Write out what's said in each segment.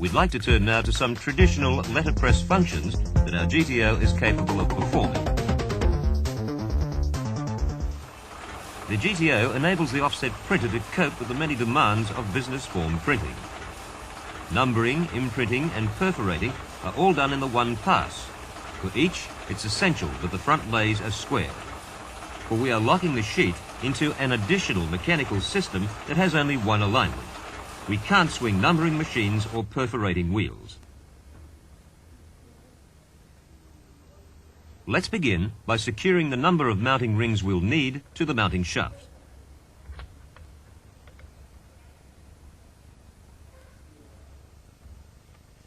we'd like to turn now to some traditional letterpress functions that our GTO is capable of performing. The GTO enables the offset printer to cope with the many demands of business form printing. Numbering, imprinting and perforating are all done in the one pass. For each, it's essential that the front lays are square, for we are locking the sheet into an additional mechanical system that has only one alignment. We can't swing numbering machines or perforating wheels. Let's begin by securing the number of mounting rings we'll need to the mounting shaft.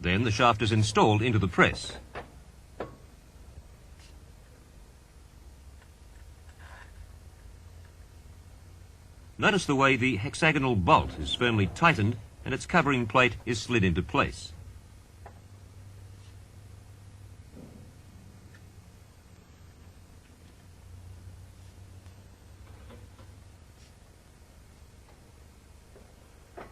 Then the shaft is installed into the press. Notice the way the hexagonal bolt is firmly tightened and its covering plate is slid into place.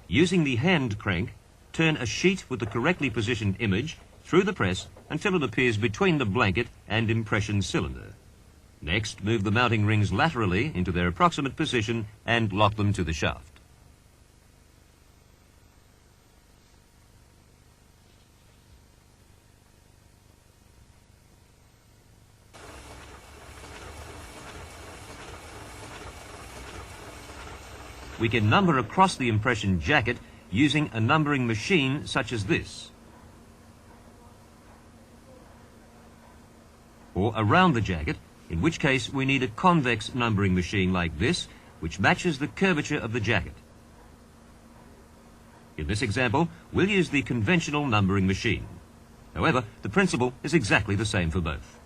Using the hand crank, turn a sheet with the correctly positioned image through the press until it appears between the blanket and impression cylinder. Next, move the mounting rings laterally into their approximate position and lock them to the shaft. We can number across the impression jacket using a numbering machine such as this, or around the jacket, in which case we need a convex numbering machine like this, which matches the curvature of the jacket. In this example, we'll use the conventional numbering machine. However, the principle is exactly the same for both.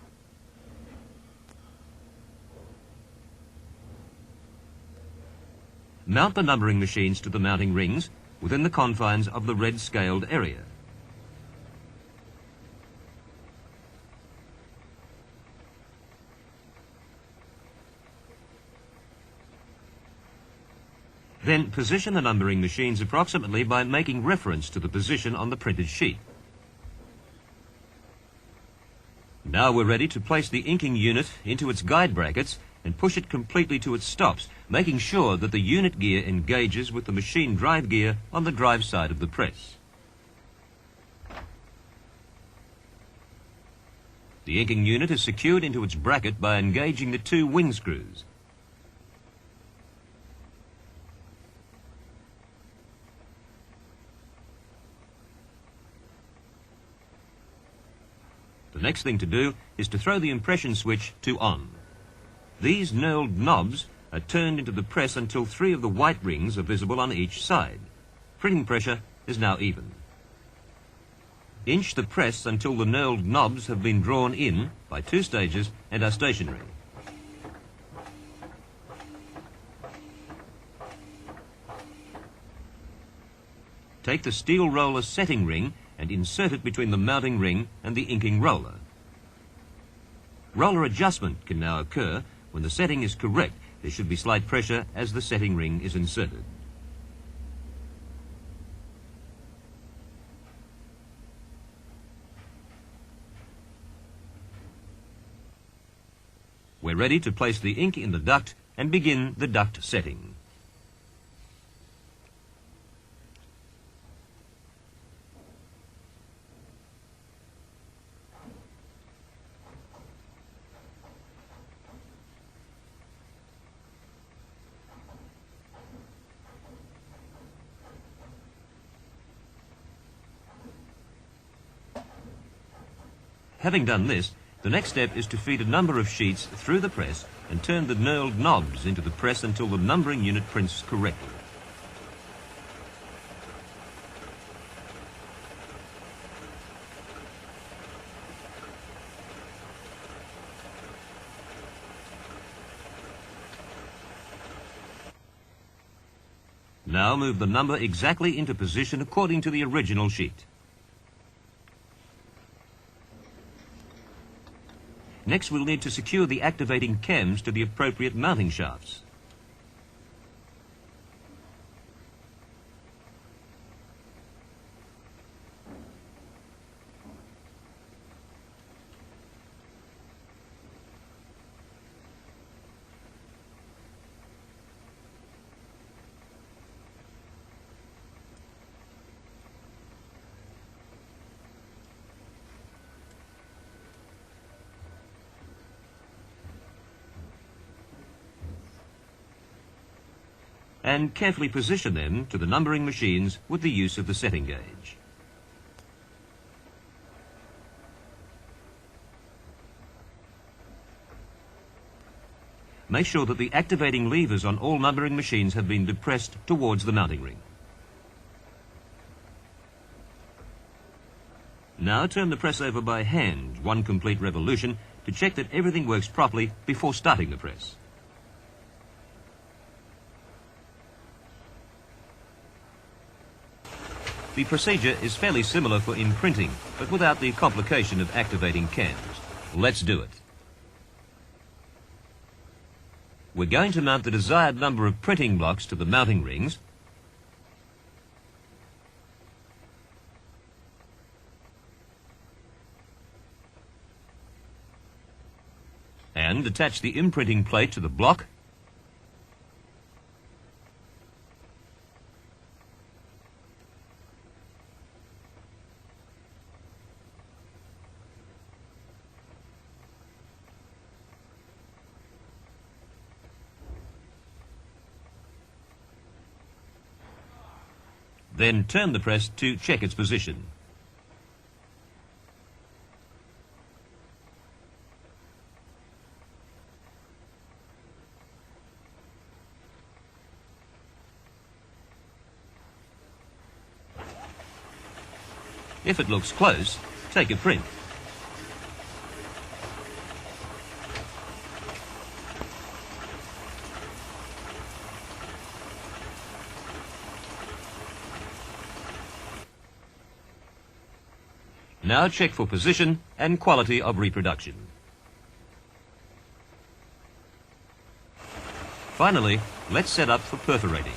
Mount the numbering machines to the mounting rings within the confines of the red scaled area. Then position the numbering machines approximately by making reference to the position on the printed sheet. Now we're ready to place the inking unit into its guide brackets and push it completely to its stops, making sure that the unit gear engages with the machine drive gear on the drive side of the press. The inking unit is secured into its bracket by engaging the two wing screws. The next thing to do is to throw the impression switch to on. These knurled knobs are turned into the press until 3 of the white rings are visible on each side. Printing pressure is now even. Inch the press until the knurled knobs have been drawn in by 2 stages and are stationary. Take the steel roller setting ring and insert it between the mounting ring and the inking roller. Roller adjustment can now occur. When the setting is correct, there should be slight pressure as the setting ring is inserted. We're ready to place the ink in the duct and begin the duct setting. Having done this, the next step is to feed a number of sheets through the press and turn the knurled knobs into the press until the numbering unit prints correctly. Now move the number exactly into position according to the original sheet. Next, we'll need to secure the activating cams to the appropriate mounting shafts. and carefully position them to the numbering machines with the use of the setting gauge. Make sure that the activating levers on all numbering machines have been depressed towards the mounting ring. Now turn the press over by hand, one complete revolution, to check that everything works properly before starting the press. The procedure is fairly similar for imprinting, but without the complication of activating cams. Let's do it. We're going to mount the desired number of printing blocks to the mounting rings, and attach the imprinting plate to the block, then turn the press to check its position. If it looks close, take a print. Now check for position and quality of reproduction. Finally, let's set up for perforating.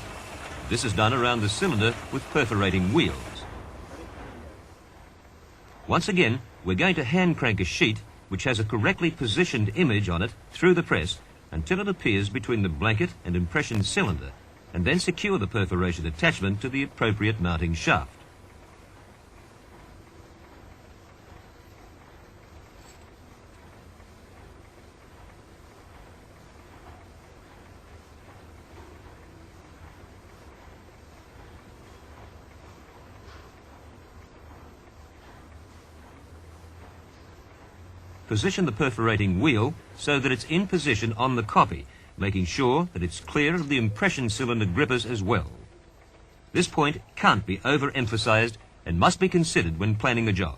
This is done around the cylinder with perforating wheels. Once again, we're going to hand crank a sheet which has a correctly positioned image on it through the press until it appears between the blanket and impression cylinder, and then secure the perforation attachment to the appropriate mounting shaft. Position the perforating wheel so that it's in position on the copy, making sure that it's clear of the impression cylinder grippers as well. This point can't be overemphasized and must be considered when planning a job.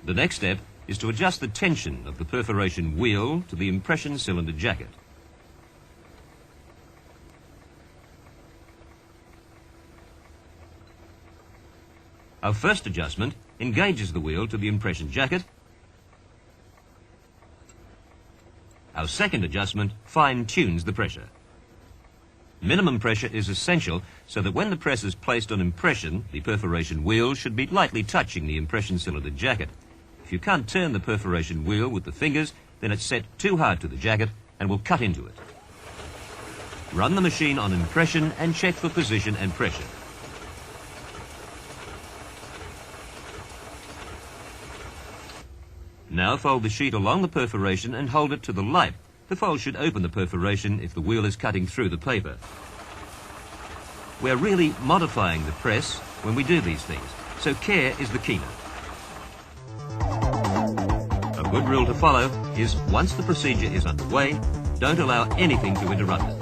The next step is to adjust the tension of the perforation wheel to the impression cylinder jacket. Our first adjustment engages the wheel to the impression jacket. Our second adjustment fine-tunes the pressure. Minimum pressure is essential so that when the press is placed on impression, the perforation wheel should be lightly touching the impression cylinder jacket. If you can't turn the perforation wheel with the fingers, then it's set too hard to the jacket and will cut into it. Run the machine on impression and check for position and pressure. Now fold the sheet along the perforation and hold it to the light. The fold should open the perforation if the wheel is cutting through the paper. We're really modifying the press when we do these things, so care is the keynote. A good rule to follow is once the procedure is underway, don't allow anything to interrupt it.